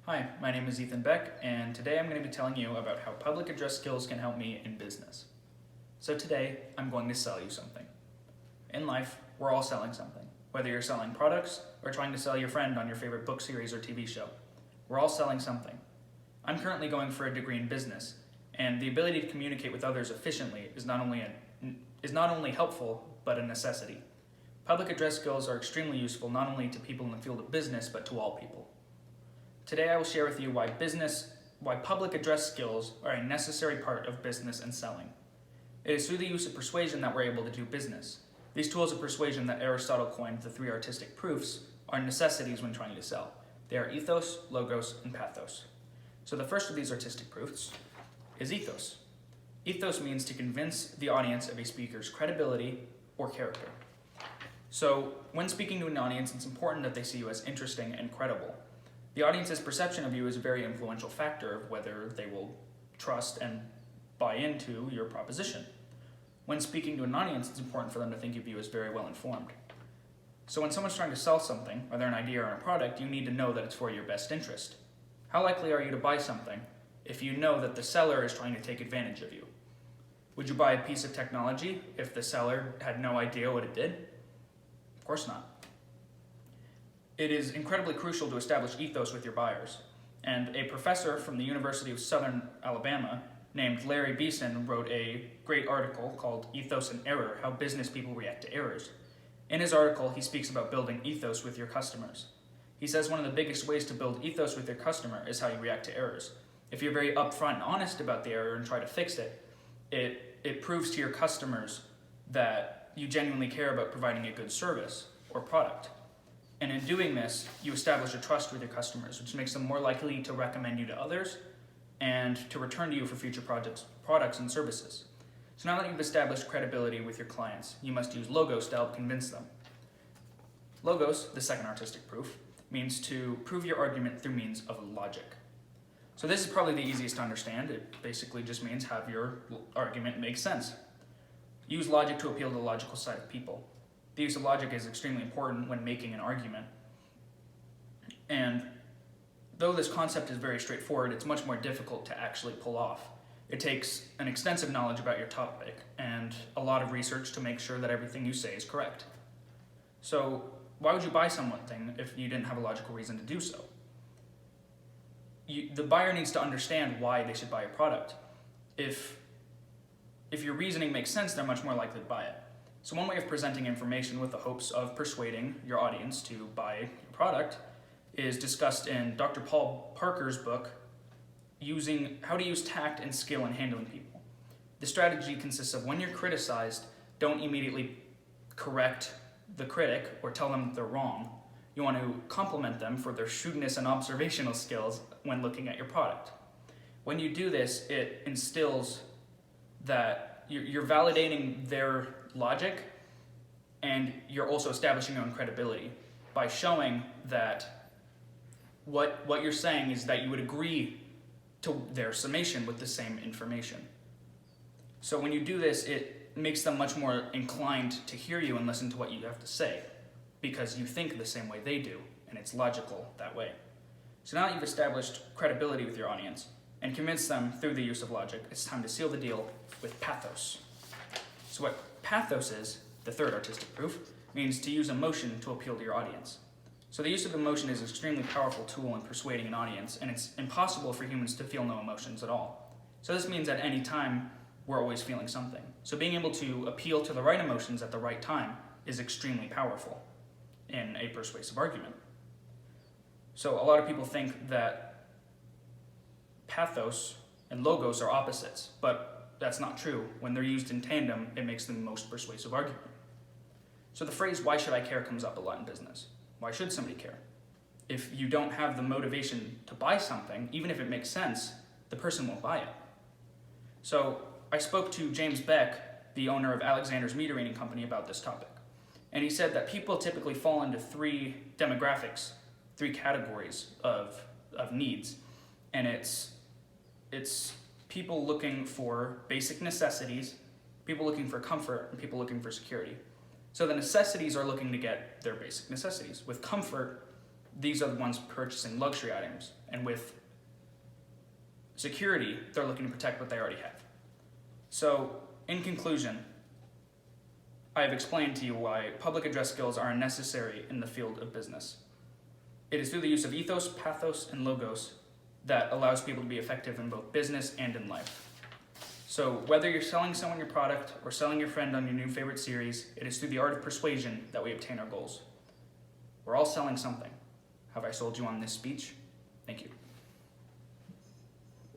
Hi, my name is Ethan Beck, and today I'm going to be telling you about how public address skills can help me in business. So today, I'm going to sell you something. In life, we're all selling something. Whether you're selling products or trying to sell your friend on your favorite book series or TV show, we're all selling something. I'm currently going for a degree in business, and the ability to communicate with others efficiently is not only helpful, but a necessity. Public address skills are extremely useful not only to people in the field of business, but to all people. Today I will share with you why public address skills are a necessary part of business and selling. It is through the use of persuasion that we're able to do business. These tools of persuasion that Aristotle coined the three artistic proofs are necessities when trying to sell. They are ethos, logos, and pathos. So the first of these artistic proofs is ethos. Ethos means to convince the audience of a speaker's credibility or character. So when speaking to an audience, it's important that they see you as interesting and credible. The audience's perception of you is a very influential factor of whether they will trust and buy into your proposition. When speaking to an audience, it's important for them to think of you as very well informed. So when someone's trying to sell something, whether an idea or a product, you need to know that it's for your best interest. How likely are you to buy something if you know that the seller is trying to take advantage of you? Would you buy a piece of technology if the seller had no idea what it did? Of course not. It is incredibly crucial to establish ethos with your buyers. And a professor from the University of Southern Alabama named Larry Beeson wrote a great article called Ethos and Error: How Business People React to Errors. In his article, he speaks about building ethos with your customers. He says one of the biggest ways to build ethos with your customer is how you react to errors. If you're very upfront and honest about the error and try to fix it, it proves to your customers that you genuinely care about providing a good service or product. And in doing this, you establish a trust with your customers, which makes them more likely to recommend you to others and to return to you for future products and services. So now that you've established credibility with your clients, you must use logos to help convince them. Logos, the second artistic proof, means to prove your argument through means of logic. So this is probably the easiest to understand. It basically just means have your argument make sense. Use logic to appeal to the logical side of people. The use of logic is extremely important when making an argument. And though this concept is very straightforward, it's much more difficult to actually pull off. It takes an extensive knowledge about your topic and a lot of research to make sure that everything you say is correct. So why would you buy something if you didn't have a logical reason to do so? The buyer needs to understand why they should buy your product. If your reasoning makes sense, they're much more likely to buy it. So one way of presenting information with the hopes of persuading your audience to buy your product is discussed in Dr. Paul Parker's book, How to Use Tact and Skill in Handling People. The strategy consists of when you're criticized, don't immediately correct the critic or tell them they're wrong. You want to compliment them for their shrewdness and observational skills when looking at your product. When you do this, it instills that you're validating their logic, and you're also establishing your own credibility by showing that what you're saying is that you would agree to their summation with the same information. So when you do this, it makes them much more inclined to hear you and listen to what you have to say, because you think the same way they do, and it's logical that way. So now that you've established credibility with your audience and convinced them through the use of logic, it's time to seal the deal with pathos. So what pathos is, the third artistic proof, means to use emotion to appeal to your audience. So the use of emotion is an extremely powerful tool in persuading an audience, and it's impossible for humans to feel no emotions at all. So this means at any time, we're always feeling something. So being able to appeal to the right emotions at the right time is extremely powerful in a persuasive argument. So a lot of people think that pathos and logos are opposites, but that's not true. When they're used in tandem, it makes the most persuasive argument. So the phrase, "why should I care," comes up a lot in business. Why should somebody care? If you don't have the motivation to buy something, even if it makes sense, the person won't buy it. So I spoke to James Beck, the owner of Alexander's Meter Reading Company, about this topic. And he said that people typically fall into three demographics, three categories of needs. And it's people looking for basic necessities, people looking for comfort, and people looking for security. So the necessities are looking to get their basic necessities. With comfort, these are the ones purchasing luxury items. And with security, they're looking to protect what they already have. So, in conclusion, I have explained to you why public address skills are necessary in the field of business. It is through the use of ethos, pathos, and logos that allows people to be effective in both business and in life. So whether you're selling someone your product or selling your friend on your new favorite series, it is through the art of persuasion that we obtain our goals. We're all selling something. Have I sold you on this speech? Thank you.